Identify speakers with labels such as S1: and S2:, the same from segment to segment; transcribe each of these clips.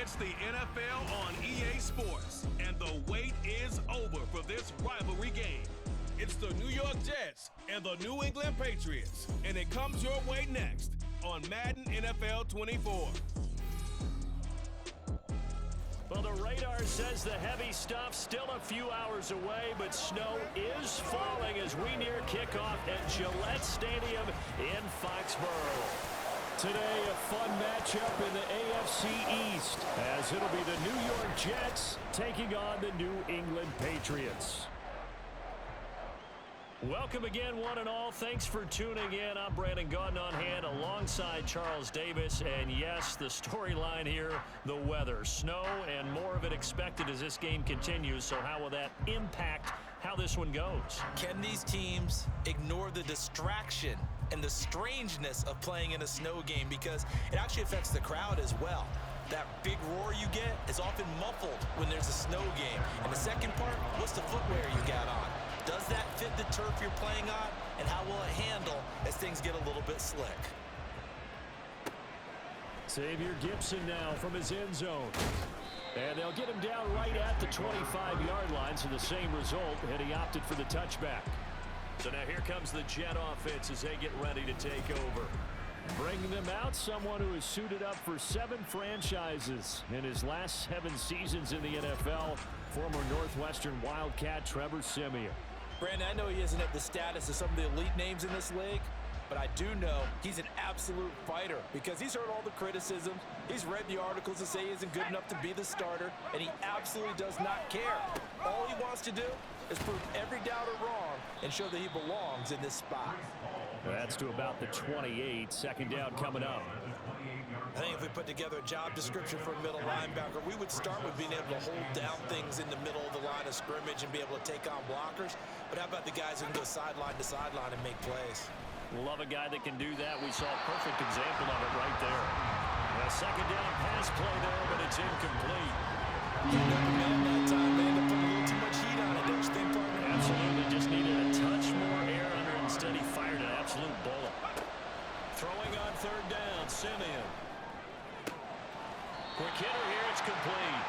S1: It's the NFL on EA Sports, and the wait is over for this rivalry game. It's the New York Jets and the New England Patriots, and it comes your way next on Madden NFL 24.
S2: Well, the radar says the heavy stuff still a few hours away, but snow is falling as we near kickoff at Gillette Stadium in Foxborough. Today, a fun matchup in the AFC East, as it'll be the New York Jets taking on the New England Patriots. Welcome again, one and all. Thanks for tuning in. I'm Brandon Gaudin on hand alongside Charles Davis. And yes, the storyline here, the weather. Snow and more of it expected as this game continues. So how will that impact how this one goes?
S3: Can these teams ignore the distraction and the strangeness of playing in a snow game? Because it actually affects the crowd as well. That big roar you get is often muffled when there's a snow game. And the second part, what's the footwear you got on? Does that fit the turf you're playing on? And how will it handle as things get a little bit slick?
S2: Xavier Gipson now from his end zone. And they'll get him down right at the 25-yard line, so the same result, and he opted for the touchback. So now here comes the Jet offense as they get ready to take over. Bringing them out, someone who has suited up for 7 franchises in his last 7 seasons in the NFL, former Northwestern Wildcat Trevor Siemian.
S3: Brandon, I know he isn't at the status of some of the elite names in this league, but I do know he's an absolute fighter because he's heard all the criticism. He's read the articles that say he isn't good enough to be the starter, and he absolutely does not care. All he wants to do is prove every doubter wrong and show that he belongs in this spot.
S2: That's to about the 28. Second down coming up.
S3: I think if we put together a job description for a middle linebacker, we would start with being able to hold down things in the middle of the line of scrimmage and be able to take on blockers. But how about the guys who can go sideline to sideline and make plays?
S2: Love a guy that can do that. We saw a perfect example of it right there. A second down pass play there, but it's incomplete.
S3: That time, man, they put a little too much heat on it, don't you think, partner?
S2: Absolutely. Just needed a touch more air under it. Instead, he fired an absolute bullet. Throwing on third down, Siemian. Quick hitter here, it's complete.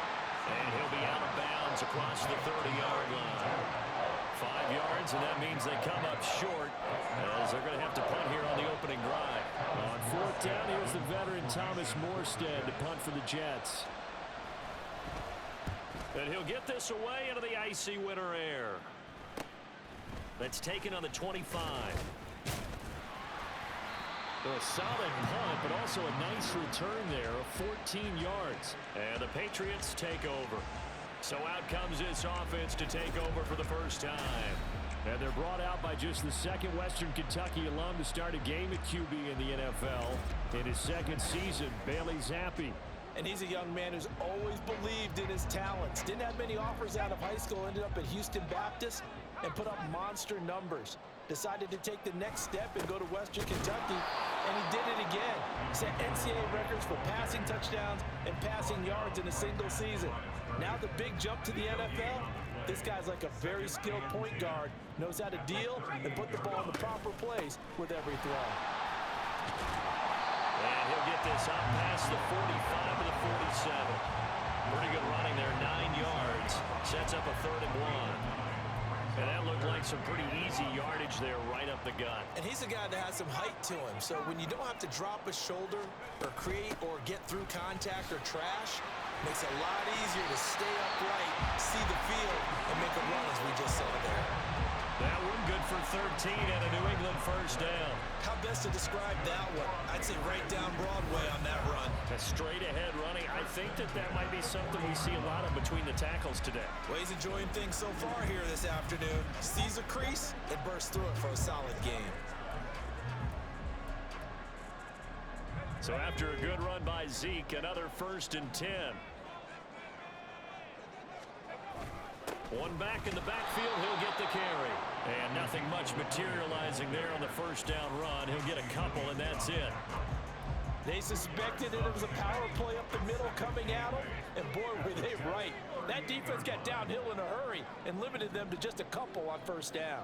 S2: And he'll be out of bounds across the 30-yard line. 5 yards, and that means they come up short as they're going to have to punt here on the opening drive. On fourth down, here's the veteran Thomas Morstead to punt for the Jets. And he'll get this away into the icy winter air. That's taken on the 25. A solid punt, but also a nice return there of 14 yards. And the Patriots take over. So out comes this offense to take over for the first time. And they're brought out by just the second Western Kentucky alum to start a game at QB in the NFL. In his second season, Bailey Zappi.
S3: And he's a young man who's always believed in his talents. Didn't have many offers out of high school, ended up at Houston Baptist and put up monster numbers. Decided to take the next step and go to Western Kentucky, and he did it again. Set NCAA records for passing touchdowns and passing yards in a single season. Now the big jump to the NFL. This guy's like a very skilled point guard, knows how to deal and put the ball in the proper place with every throw.
S2: And he'll get this up past the 45 to the 47. Pretty good running there, 9 yards. Sets up a 3rd and 1. And that looked like some pretty easy yardage there right up the gut.
S3: And he's a guy that has some height to him. So when you don't have to drop a shoulder or create or get through contact or trash, it makes it a lot easier to stay upright, see the field, and make a run as we just saw there.
S2: That one good for 13 and a New England first down.
S3: How best to describe that one? I'd say right down Broadway on that run.
S2: A straight ahead running. I think that might be something we see a lot of between the tackles today.
S3: Well, he's enjoying things so far here this afternoon. Sees a crease and bursts through it for a solid game.
S2: So after a good run by Zeke, another 1st and 10. One back in the backfield, he'll get the carry. And nothing much materializing there on the first down run. He'll get a couple, and that's it.
S3: They suspected it was a power play up the middle coming at them, and boy, were they right. That defense got downhill in a hurry and limited them to just a couple on first down.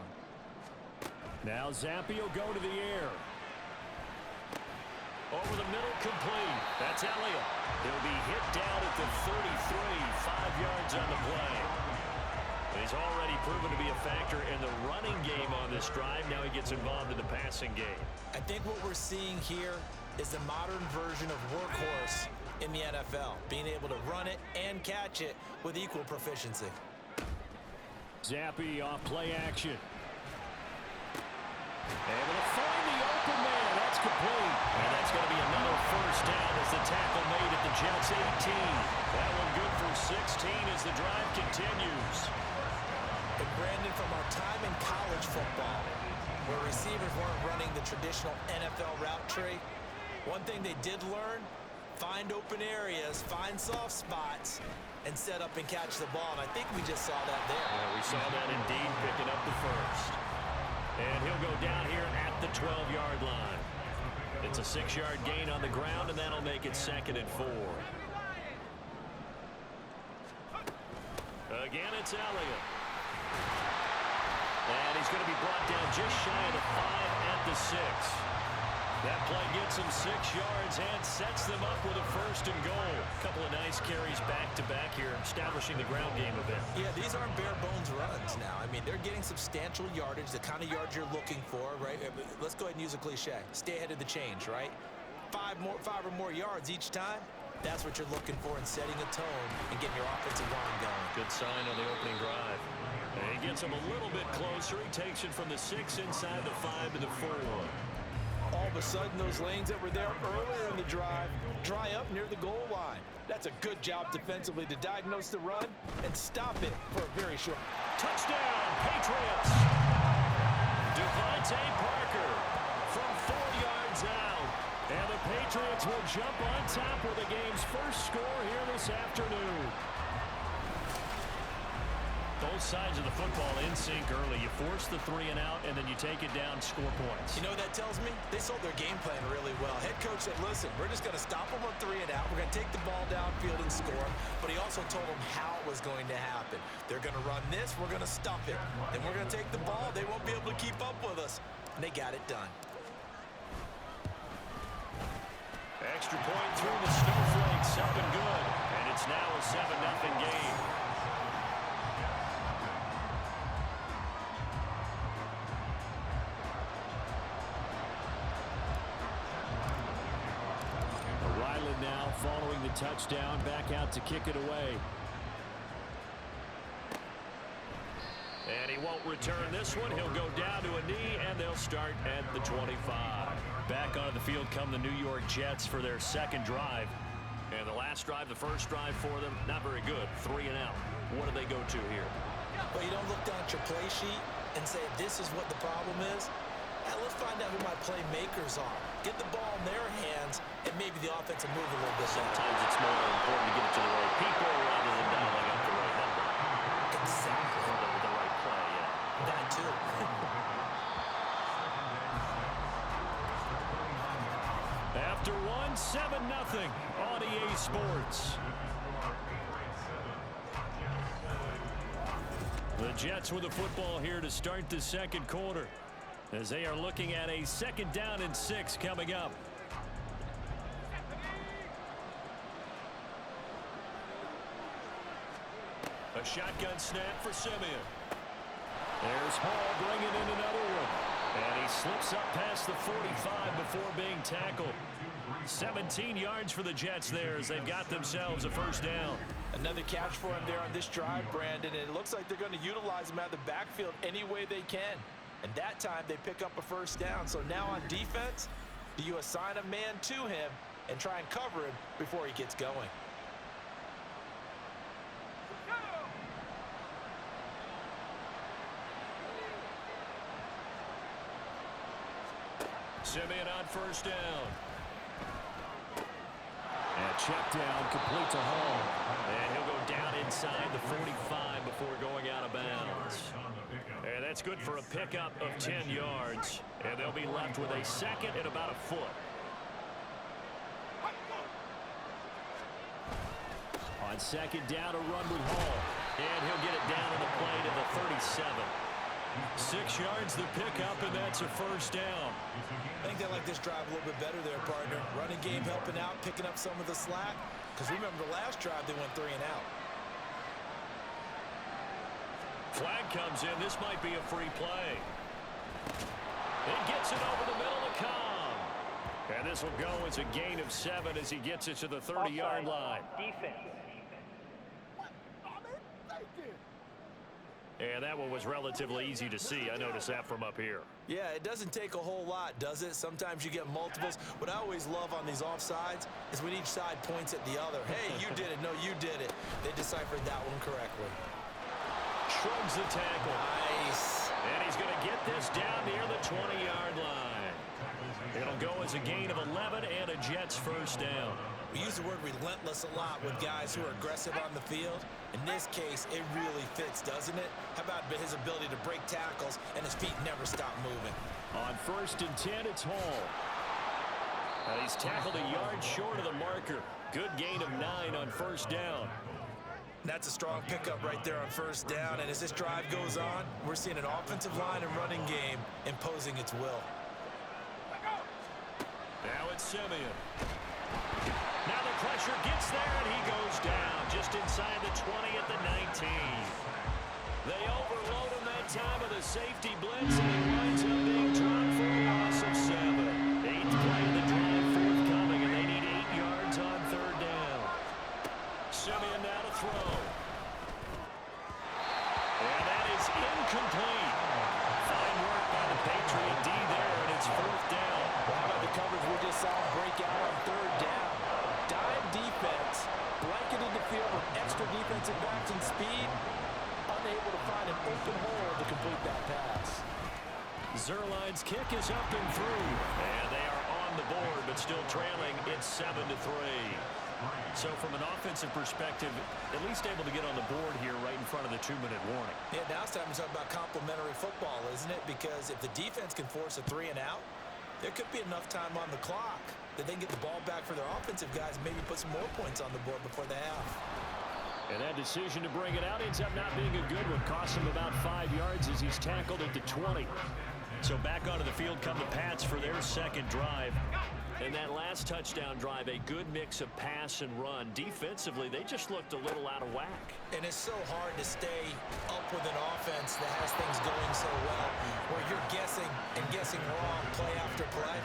S2: Now Zappi will go to the air. Over the middle, complete. That's Elliott. He'll be hit down at the 33, 5 yards on the play. He's already proven to be a factor in the running game on this drive. Now he gets involved in the passing game.
S3: I think what we're seeing here is the modern version of workhorse in the NFL, being able to run it and catch it with equal proficiency.
S2: Zappi off play action. Able to find the open man. That's complete. And that's going to be another first down as the tackle made at the Jets' 18. That one good for 16 as the drive continues.
S3: And Brandon, from our time in college football, where receivers weren't running the traditional NFL route tree, one thing they did learn, find open areas, find soft spots, and set up and catch the ball. And I think we just saw that there.
S2: Yeah, we saw that indeed, picking up the first. And he'll go down here at the 12-yard line. It's a 6-yard gain on the ground, and that'll make it 2nd and 4. Again, it's Elliott. And he's going to be brought down just shy of the 5 at the 6. That play gets him 6 yards and sets them up with a 1st and goal. A couple of nice carries back-to-back here, establishing the ground game a bit.
S3: Yeah, these aren't bare-bones runs now. I mean, they're getting substantial yardage, the kind of yards you're looking for, right? Let's go ahead and use a cliche. Stay ahead of the change, right? 5 or more yards each time. That's what you're looking for in setting a tone and getting your offensive line going.
S2: Good sign on the opening drive. And he gets him a little bit closer. He takes it from the 6 inside the 5 to the 4.
S3: All of a sudden, those lanes that were there earlier in the drive dry up near the goal line. That's a good job defensively to diagnose the run and stop it for a very short.
S2: Touchdown, Patriots! Devontae Parker from 4 yards out. And the Patriots will jump on top with the game's first score here this afternoon. Both sides of the football in sync early. You force the 3 and out, and then you take it down, score points.
S3: You know what that tells me? They sold their game plan really well. Head coach said, listen, we're just going to stop them on 3 and out. We're going to take the ball downfield and score. But he also told them how it was going to happen. They're going to run this. We're going to stop it. Then we're going to take the ball. They won't be able to keep up with us. And they got it done.
S2: Extra point through the snowflakes. Up and good. And it's now a 7-0 game. Now following the touchdown, back out to kick it away. And he won't return this one. He'll go down to a knee, and they'll start at the 25. Back onto the field come the New York Jets for their 2nd drive. And the last drive, the first drive for them, not very good. 3 and out. What do they go to here?
S3: Well, you don't look down at your play sheet and say, this is what the problem is. Let's find out who my playmakers are. Get the ball in their hands, and maybe the offense will move a little bit.
S2: Sometimes it's more important to get it to the right people rather than dialing up the right number.
S3: Exactly.
S2: The right play, yeah.
S3: That too.
S2: After one, 7-0 on EA Sports. The Jets with the football here to start the 2nd quarter, as they are looking at a 2nd down and 6 coming up. A shotgun snap for Simeon. There's Hall bringing in another one. And he slips up past the 45 before being tackled. 17 yards for the Jets there as they've got themselves a 1st down.
S3: Another catch for him there on this drive, Brandon. And it looks like they're going to utilize him out of the backfield any way they can. And that time, they pick up a 1st down. So now on defense, do you assign a man to him and try and cover him before he gets going?
S2: Simeon on 1st down. And check down, complete to Hall. And he'll go down inside the 45 before going out of bounds. And that's good for a pickup of 10 yards. And they'll be left with a 2nd and about a foot. On 2nd down, a run with Hall. And he'll get it down on the play to the 37. 6 yards the pickup, and that's a 1st down.
S3: I think they like make this drive a little bit better there, partner. Running game helping out, picking up some of the slack. Because remember, the last drive, they went 3 and out.
S2: Flag comes in. This might be a free play. He gets it over the middle to Cobb. And this will go as a gain of 7 as he gets it to the 30-yard line.
S4: Defense.
S2: And that one was relatively easy to see. I noticed that from up here.
S3: Yeah, it doesn't take a whole lot, does it? Sometimes you get multiples. What I always love on these offsides is when each side points at the other. Hey, you did it. No, you did it. They deciphered that one correctly.
S2: Shrugs the tackle.
S3: Nice.
S2: And he's going to get this down near the 20-yard line. It'll go as a gain of 11 and a Jets first down.
S3: We use the word relentless a lot with guys who are aggressive on the field. In this case, it really fits, doesn't it? How about his ability to break tackles and his feet never stop moving?
S2: On 1st and 10, it's Hall. And he's tackled a yard short of the marker. Good gain of 9 on 1st down.
S3: That's a strong pickup right there on 1st down. And as this drive goes on, we're seeing an offensive line and running game imposing its will.
S2: Now it's Simeon. Now the pressure gets there, and he goes down just inside the 20 at the 19. They overload him that time with a safety blitz, and he winds up being dropped for a loss of 7. 8th play of the drive forthcoming, and they need 8 yards on 3rd down. Simeon now to throw. And that is incomplete. Fine work by the Patriot D there, and it's 4th down.
S3: How about the coverage we just saw break out on 3rd down? Dime defense, blanketed the field with extra defensive backs and speed, unable to find an open hole to complete that pass.
S2: Zerline's kick is up and through, and they are on the board, but still trailing. It's 7-3. So from an offensive perspective, at least able to get on the board here right in front of the 2-minute warning.
S3: Yeah, now it's time to talk about complementary football, isn't it? Because if the defense can force a 3 and out, there could be enough time on the clock that they can get the ball back for their offensive guys and maybe put some more points on the board before the half.
S2: And that decision to bring it out ends up not being a good one. Costs him about 5 yards as he's tackled at the 20. So back onto the field come the Pats for their 2nd drive. And that last touchdown drive, a good mix of pass and run. Defensively, they just looked a little out of whack.
S3: And it's so hard to stay up with an offense that has things going so well, where you're guessing and guessing wrong play after play.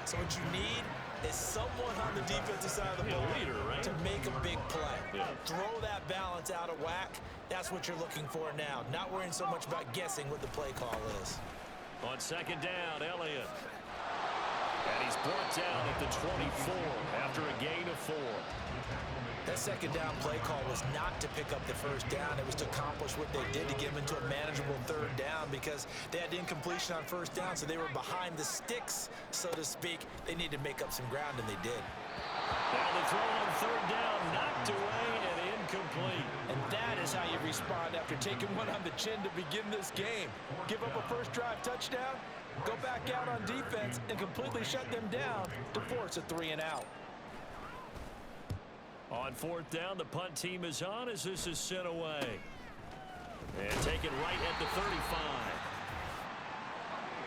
S3: So what you need is someone on the defensive side of the ball
S2: leader, right?
S3: to make a big play.
S2: Yeah.
S3: Throw that balance out of whack. That's what you're looking for now. Not worrying so much about guessing what the play call is.
S2: On 2nd down, Elliott. And he's brought down at the 24 after a gain of 4.
S3: That 2nd down play call was not to pick up the 1st down. It was to accomplish what they did to get them into a manageable 3rd down because they had incompletion on 1st down, so they were behind the sticks, so to speak. They needed to make up some ground, and they did.
S2: Now the throw on 3rd down, knocked away and incomplete.
S3: And that is how you respond after taking one on the chin to begin this game. Give up a first drive touchdown, go back out on defense, and completely shut them down to force a 3 and out.
S2: On 4th down, the punt team is on as this is sent away. And taken right at the 35.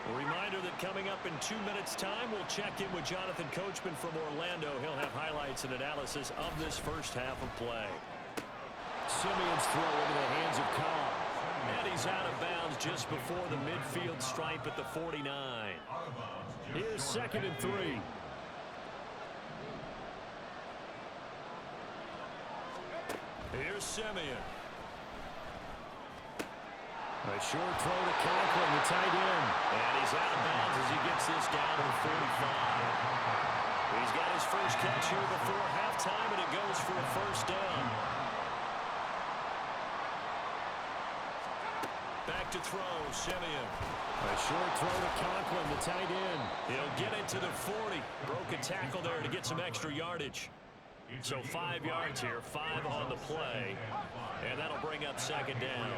S2: A reminder that coming up in 2 minutes' time, we'll check in with Jonathan Coachman from Orlando. He'll have highlights and analysis of this first half of play. Simeon's throw into the hands of Cobb. And he's out of bounds just before the midfield stripe at the 49. Here's 2nd and 3. Here's Simeon. A short throw to Conklin, the tight end. And he's out of bounds as he gets this down to the 45. He's got his first catch here before halftime, and it goes for a 1st down. Back to throw, Simeon. A short throw to Conklin, the tight end. He'll get it to the 40. Broke a tackle there to get some extra yardage. So 5 yards here, 5 on the play. And that'll bring up 2nd down.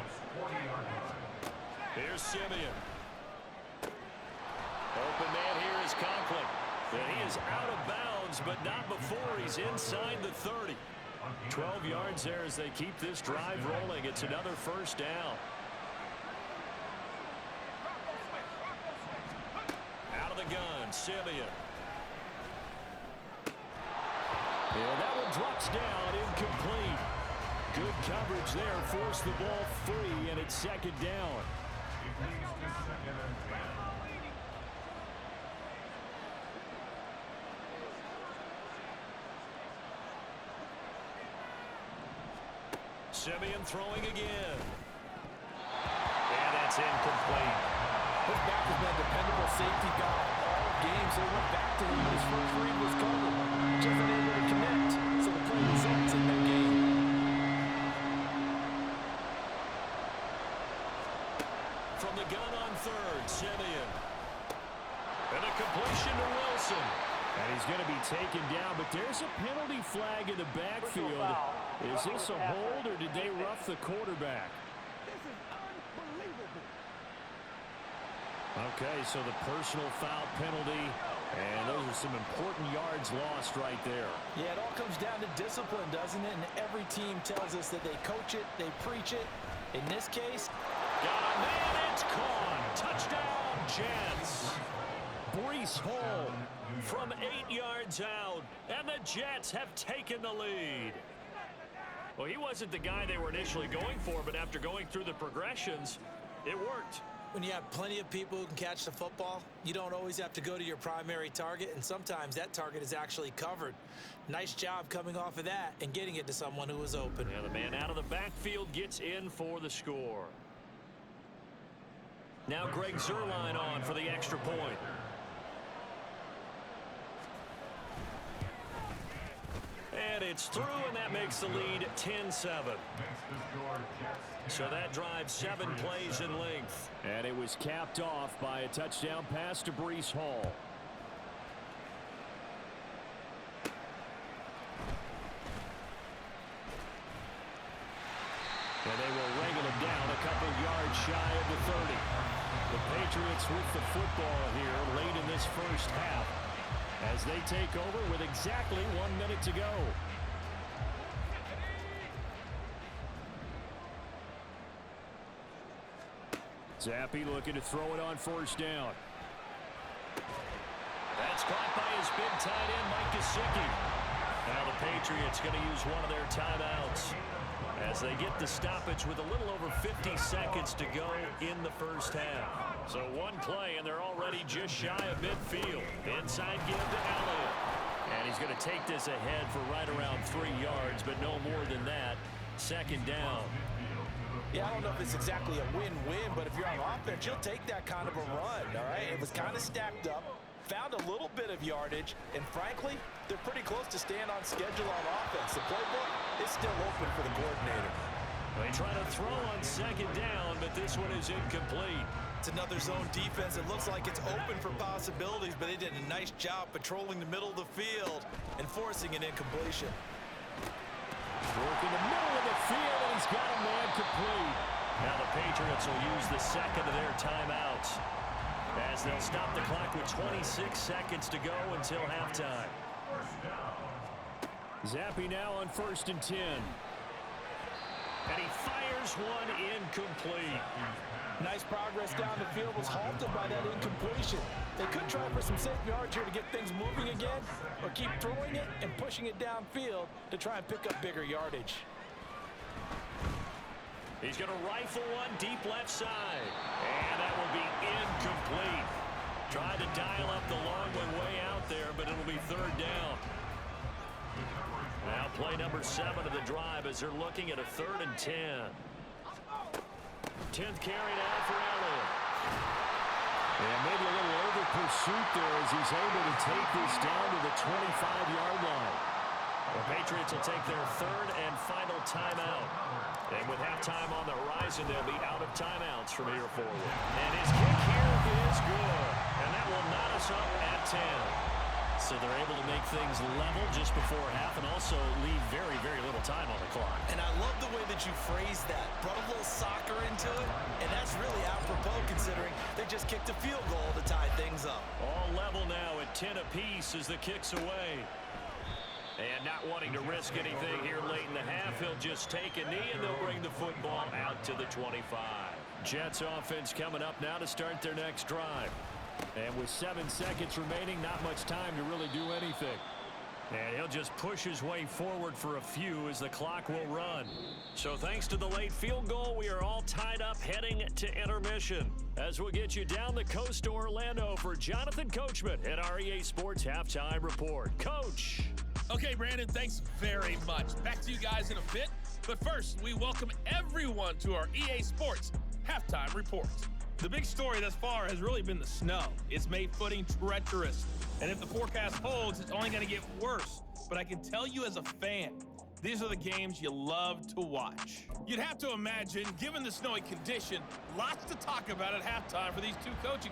S2: Here's Simeon. Open man here is Conklin. And he is out of bounds, but not before he's inside the 30. 12 yards there as they keep this drive rolling. It's another 1st down. Out of the gun, Simeon. And that one drops down, incomplete. Good coverage there, forced the ball free, and it's second down. Simeon throwing again. And that's incomplete.
S3: This back has been a dependable safety guy all game, so he went back to him when his first read was covered. Just unable to connect, so the play results in that game.
S2: From the gun on third, Simeon. And a completion to Wilson. And he's going to be taken down, but there's a penalty flag in the backfield. Is this a hold, or did they rough the quarterback? Okay, so the personal foul penalty, and those are some important yards lost right there.
S3: Yeah, it all comes down to discipline, doesn't it? And every team tells us that they coach it, they preach it. In this case,
S2: got a man, it's caught. Touchdown, Jets. Breece Hall from 8 yards out, and the Jets have taken the lead. Well, he wasn't the guy they were initially going for, but after going through the progressions, it worked.
S3: when you have plenty of people who can catch the football, you don't always have to go to your primary target, and sometimes that target is actually covered. Nice job coming off of that and getting it to someone who was open.
S2: Yeah, the man out of the backfield gets in for the score. Now Greg Zuerlein on for the extra point. And it's through, and that makes the lead 10-7. So that drives 7 plays in length. And it was capped off by a touchdown pass to Breece Hall. And they will wrangle him down a couple yards shy of the 30. The Patriots with the football here late in this first half as they take over with exactly 1 minute to go. Zappi looking to throw it on first down. That's caught by his big tight end, Mike Gesicki. Now the Patriots going to use one of their timeouts as they get the stoppage with a little over 50 seconds to go in the first half. So one play, and they're already just shy of midfield. Inside give to Elliott. And he's going to take this ahead for right around 3 yards, but no more than that. Second down.
S3: Yeah, I don't know if it's exactly a win-win, but if you're on offense, you'll take that kind of a run, all right? It was kind of stacked up, found a little bit of yardage, and frankly, they're pretty close to staying on schedule on offense. The playbook is still open for the coordinator.
S2: They try to throw on second down, but this one is incomplete.
S3: It's another zone defense. It looks like it's open for possibilities, but they did a nice job patrolling the middle of the field and forcing an incompletion.
S2: Work in the middle of the field, and he's got a man complete. Now the Patriots will use the second of their timeouts as they'll stop the clock with 26 seconds to go until halftime. Zappi now on 1st and 10. And he fires one incomplete.
S3: Nice progress down the field was halted by that incompletion. They could try for some safe yards here to get things moving again, or keep throwing it and pushing it downfield to try and pick up bigger yardage.
S2: He's going to rifle one deep left side. And that will be incomplete. Tried to dial up the long one way out there, but it'll be 3rd down. Now play number 7 of the drive as they're looking at a 3rd and 10. 10th carry now for Elliott. And maybe a little over pursuit there as he's able to take this down to the 25-yard line. The Patriots will take their 3rd and final timeout. And with halftime on the horizon, they'll be out of timeouts from here forward. And his kick here is good. And that will knot us up at 10. So they're able to make things level just before half and also leave very, very little time on the clock.
S3: And I love the way that you phrased that. Brought a little soccer into it, and that's really apropos considering they just kicked a field goal to tie things up.
S2: All level now at 10 apiece as the kick's away. And not wanting to risk anything here late in the half, he'll just take a knee and they'll bring the football out to the 25. Jets offense coming up now to start their next drive. And with 7 seconds remaining, not much time to really do anything. And he'll just push his way forward for a few as the clock will run. So thanks to the late field goal, we are all tied up heading to intermission. As we'll get you down the coast to Orlando for Jonathan Coachman at our EA Sports Halftime Report. Coach.
S4: Okay, Brandon, thanks very much. Back to you guys in a bit. But first, we welcome everyone to our EA Sports Halftime Report. The big story thus far has really been the snow. It's made footing treacherous. And if the forecast holds, it's only going to get worse. But I can tell you as a fan, these are the games you love to watch. You'd have to imagine, given the snowy condition, lots to talk about at halftime for these two coaching